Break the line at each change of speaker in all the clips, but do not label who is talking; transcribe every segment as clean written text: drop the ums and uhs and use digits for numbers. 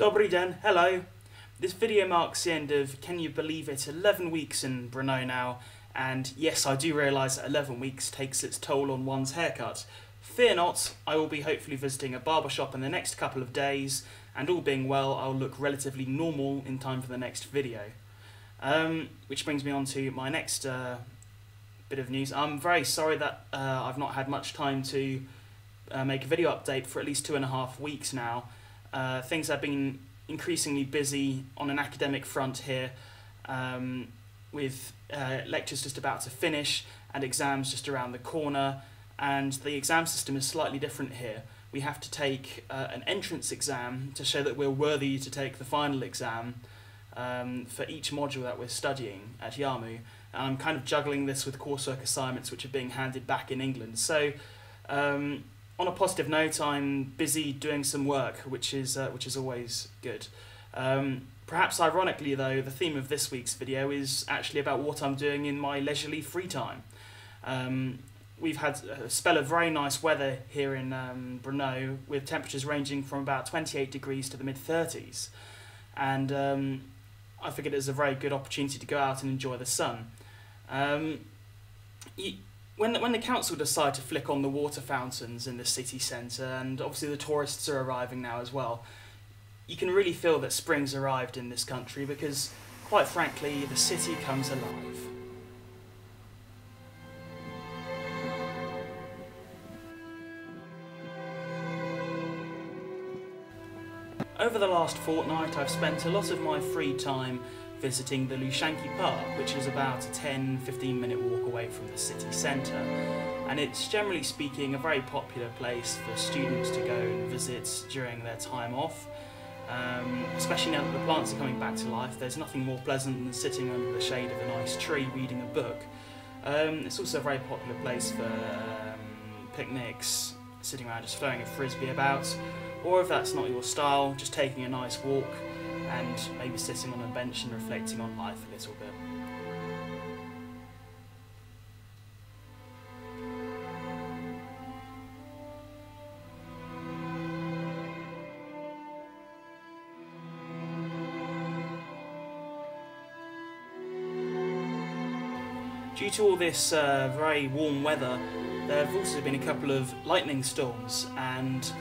Dobry den, hello. This video marks the end of, can you believe it, 11 weeks in Brno now, and yes, I do realise that 11 weeks takes its toll on one's haircut. Fear not, I will be hopefully visiting a barbershop in the next couple of days, and all being well, I'll look relatively normal in time for the next video. Which brings me on to my next bit of news. I'm very sorry that I've not had much time to make a video update for at least 2.5 weeks now. Things have been increasingly busy on an academic front here, with lectures just about to finish and exams just around the corner, and the exam system is slightly different here. We have to take an entrance exam to show that we're worthy to take the final exam for each module that we're studying at YAMU, and I'm kind of juggling this with coursework assignments which are being handed back in England. So on a positive note, I'm busy doing some work, which is always good. Perhaps ironically though, the theme of this week's video is actually about what I'm doing in my leisurely free time. We've had a spell of very nice weather here in Brno, with temperatures ranging from about 28 degrees to the mid-30s, and I figured it was a very good opportunity to go out and enjoy the sun. When the council decide to flick on the water fountains in the city centre, and obviously the tourists are arriving now as well, you can really feel that spring's arrived in this country, because, quite frankly, the city comes alive. Over the last fortnight, I've spent a lot of my free time visiting the Luzanky park, which is about a 10-15 minute walk away from the city centre, and it's generally speaking a very popular place for students to go and visit during their time off, especially now that the plants are coming back to life. There's nothing more pleasant than sitting under the shade of a nice tree reading a book. It's also a very popular place for picnics, sitting around just throwing a frisbee about, or if that's not your style, just taking a nice walk and maybe sitting on a bench and reflecting on life a little bit. Due to all this very warm weather, there have also been a couple of lightning storms, and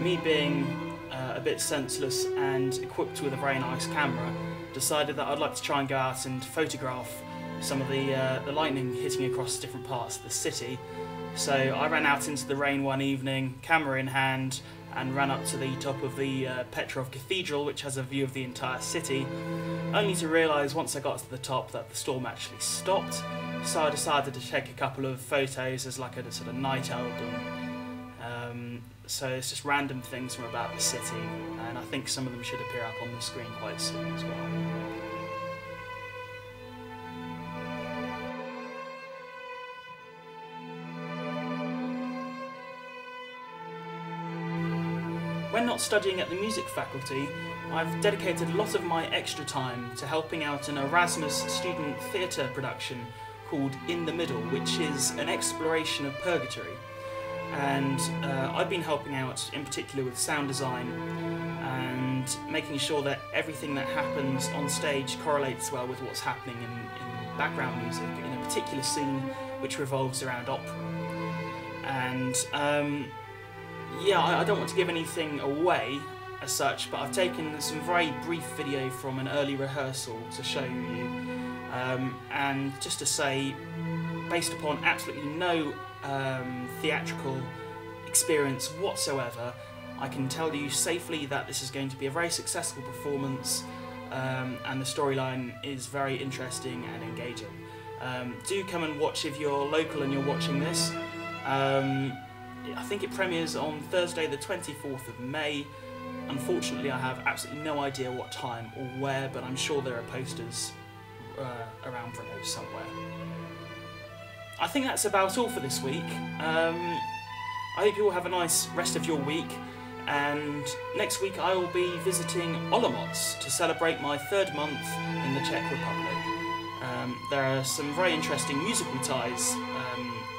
me being a bit senseless and equipped with a very nice camera, decided that I'd like to try and go out and photograph some of the lightning hitting across different parts of the city. So I ran out into the rain one evening, camera in hand, and ran up to the top of the Petrov Cathedral, which has a view of the entire city, only to realise once I got to the top that the storm actually stopped. So I decided to take a couple of photos as like a sort of night album. So it's just random things from about the city, and I think some of them should appear up on the screen quite soon as well. When not studying at the music faculty, I've dedicated a lot of my extra time to helping out an Erasmus student theatre production called In the Middle, which is an exploration of purgatory. And I've been helping out in particular with sound design and making sure that everything that happens on stage correlates well with what's happening in background music in a particular scene which revolves around opera. And yeah, I don't want to give anything away as such, but I've taken some very brief video from an early rehearsal to show you, and just to say, based upon absolutely no theatrical experience whatsoever, I can tell you safely that this is going to be a very successful performance, and the storyline is very interesting and engaging. Do come and watch if you're local and you're watching this. I think it premieres on Thursday the 24th of May. Unfortunately, I have absolutely no idea what time or where, but I'm sure there are posters around Brno somewhere. I think that's about all for this week. I hope you all have a nice rest of your week, and next week I will be visiting Olomouc to celebrate my 3rd month in the Czech Republic. There are some very interesting musical ties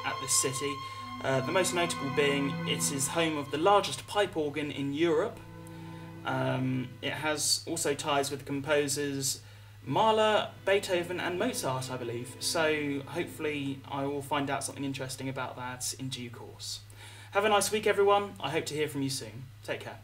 at this city, the most notable being it is home of the largest pipe organ in Europe, It has also ties with composers Mahler, Beethoven and Mozart, I believe, so hopefully I will find out something interesting about that in due course. Have a nice week everyone, I hope to hear from you soon. Take care.